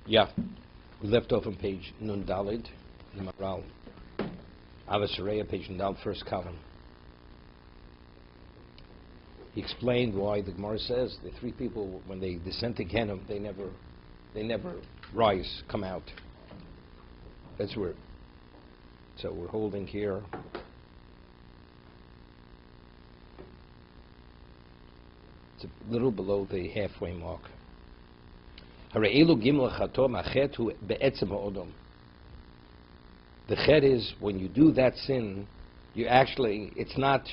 Yeah, we left off on page Nun Dalid in Maharal. Avasareya, page Nun Dalid, first column. He explained why the Gemara says the three people, when they descend to Gehenna, they never rise, come out. That's where. So we're holding here. It's a little below the halfway mark. The chet is when you do that sin, it's not,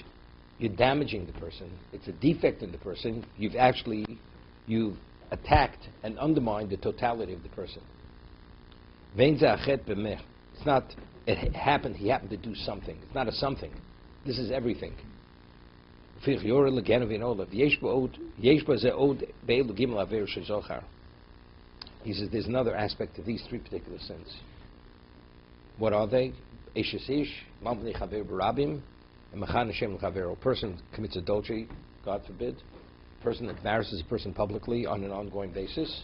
you're damaging the person. It's a defect in the person. You've attacked and undermined the totality of the person. It's not, he happened to do something. It's not a something. This is everything. He says there's another aspect to these three particular sins. What are they? A person commits adultery, God forbid. A person embarrasses a person publicly on an ongoing basis,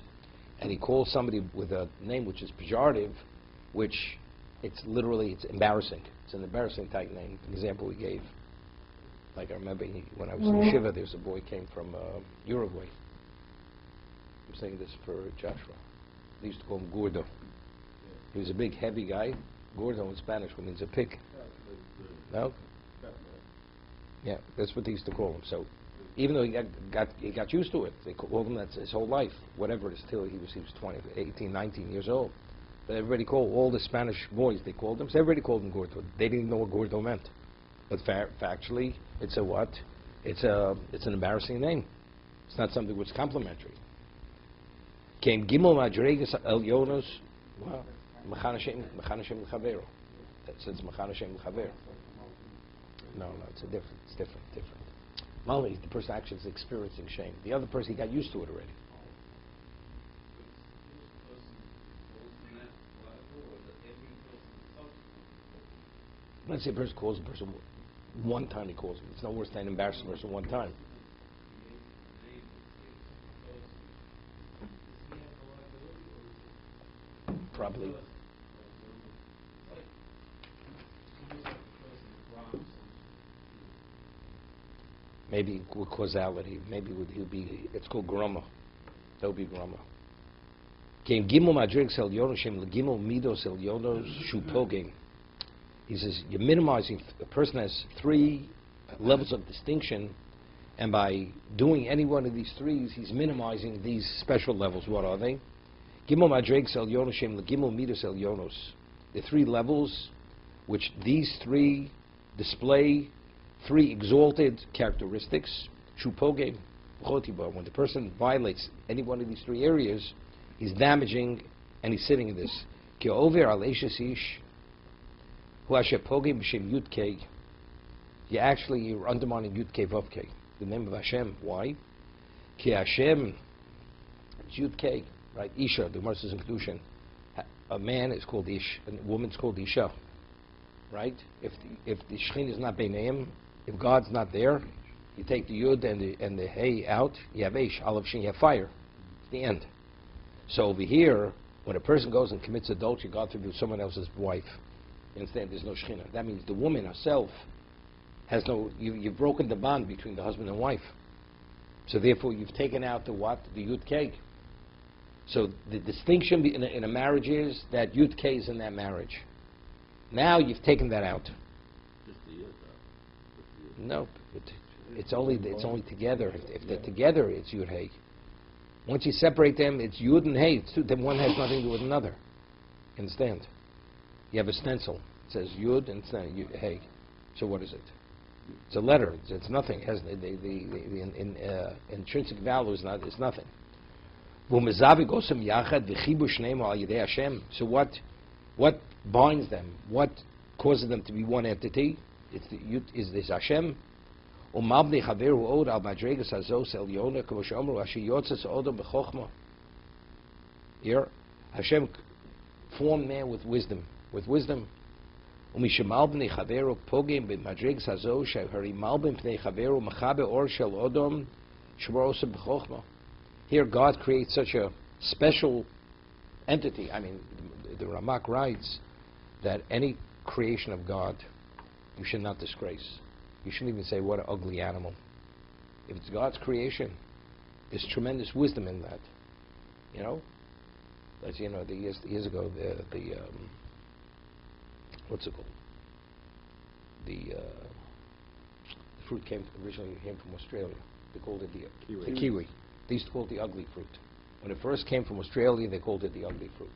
and he calls somebody with a name which is pejorative, which it's embarrassing. It's an embarrassing type name. An example we gave. Like I remember when I was in Shiva, there was a boy came from Uruguay. I'm saying this for Joshua. They used to call him Gordo. He was a big, heavy guy. Gordo in Spanish means a pig. No? Yeah, that's what they used to call him. So, even though he got used to it, they called him that his whole life, whatever it is, till he was 20, 18, 19 years old. But everybody called, all the Spanish boys, they called him, so everybody called him Gordo. They didn't know what Gordo meant. But factually, it's a what? It's an embarrassing name. It's not something which is complimentary. Came Gimel Madregas El Yonos, Mechanashem L'Chavero. That says Mechanashem L'Chavero. No, it's different. Malmi, the person actually is experiencing shame. The other person, he got used to it already. Let's say a person calls a person one time, he calls him. It's no worse than embarrassing a person one time. Probably. Maybe with causality. Maybe he'll be. It's called grama. That would be grama. Came gimel madrig sel yonoshem legimel midos el yonos shupogim. He says you're minimizing. A person has three levels of distinction, and by doing any one of these threes, he's minimizing these special levels. What are they? Gimel madrig sel yonoshem legimel midos el yonos. The three levels, which these three display three exalted characteristics. Shupogim chotiba. When the person violates any one of these three areas, he's damaging, and he's sitting in this. Ki over al eshes ish. You're undermining Yud Kei Vav Kei, the name of Hashem. Why? Ki Hashem, it's Yud Kei, right? Isha, the Gemara says in Kedushin. A man is called Ish, and a woman is called Isha, right? If the Shechin is not Beineim, if God's not there, you take the Yud and the Hey out, you have Ish, Aleph Shin, you have fire. It's the end. So over here, when a person goes and commits adultery, God forbid, with someone else's wife, instead there's no Shekhinah. That means the woman herself has no, you've broken the bond between the husband and wife. So therefore you've taken out the what? The Yud Kei. So the distinction in a marriage is that Yud Kei is in that marriage. Now you've taken that out. No, it's only together. If they're together, it's Yud Hey. Once you separate them, it's Yud and Hey. Then one has nothing to do with another. Understand? You have a stencil. It says Yud and Hey. So what is it? It's a letter. It's nothing. It has the intrinsic value is nothing. So what binds them? What causes them to be one entity? It's the Yud is this Hashem. Here, Hashem formed man with wisdom. Here God creates such a special entity. I mean, the Ramak writes that any creation of God, you should not disgrace. You shouldn't even say, what an ugly animal. If it's God's creation, there's tremendous wisdom in that. You know? As you know, years ago, the what's it called? The fruit originally came from Australia. They called it the kiwi. They used to call it the ugly fruit. When it first came from Australia, they called it the ugly fruit.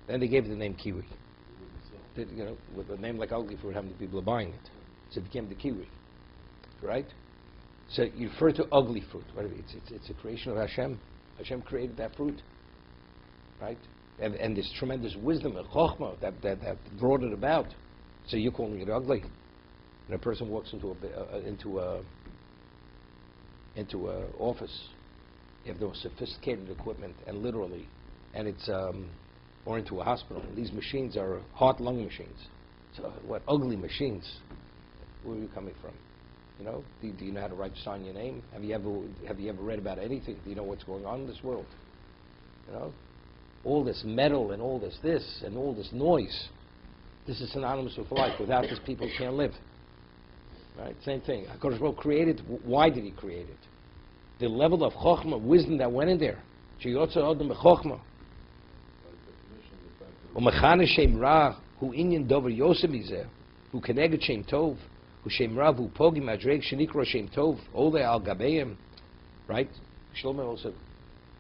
Then they gave it the name kiwi. You know, with a name like ugly fruit, how many people are buying it? So it became the kiwi, right? So you refer to ugly fruit. It's a creation of Hashem. Hashem created that fruit, right? And this tremendous wisdom and chokhmah that brought it about. So you're calling it ugly. And a person walks into a office, you have the most sophisticated equipment, and literally, and it's or into a hospital. These machines are heart-lung machines. So what ugly machines? Where are you coming from? You know, do you know how to sign your name? Have you ever read about anything? Do you know what's going on in this world? You know, all this metal and all this and all this noise. This is synonymous with life. Without this, people can't live. Right? Same thing. HaKadosh Baruch Hu created. Why did He create it? The level of chokhmah, wisdom that went in there. Sheyotza adam b'chokhmah. U'mechane shem ra hu inyan dover yosem izeh hu keneged shem tov hu shem ra hu pogi madreg shenikro shem tov ole al gabeim. Right? Shlomo also.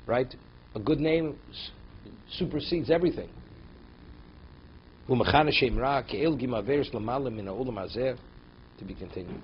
Right? A good name supersedes everything. U'mechane shem ra ke'el gimaveres l'malam min ha'olam hazeh. To be continued.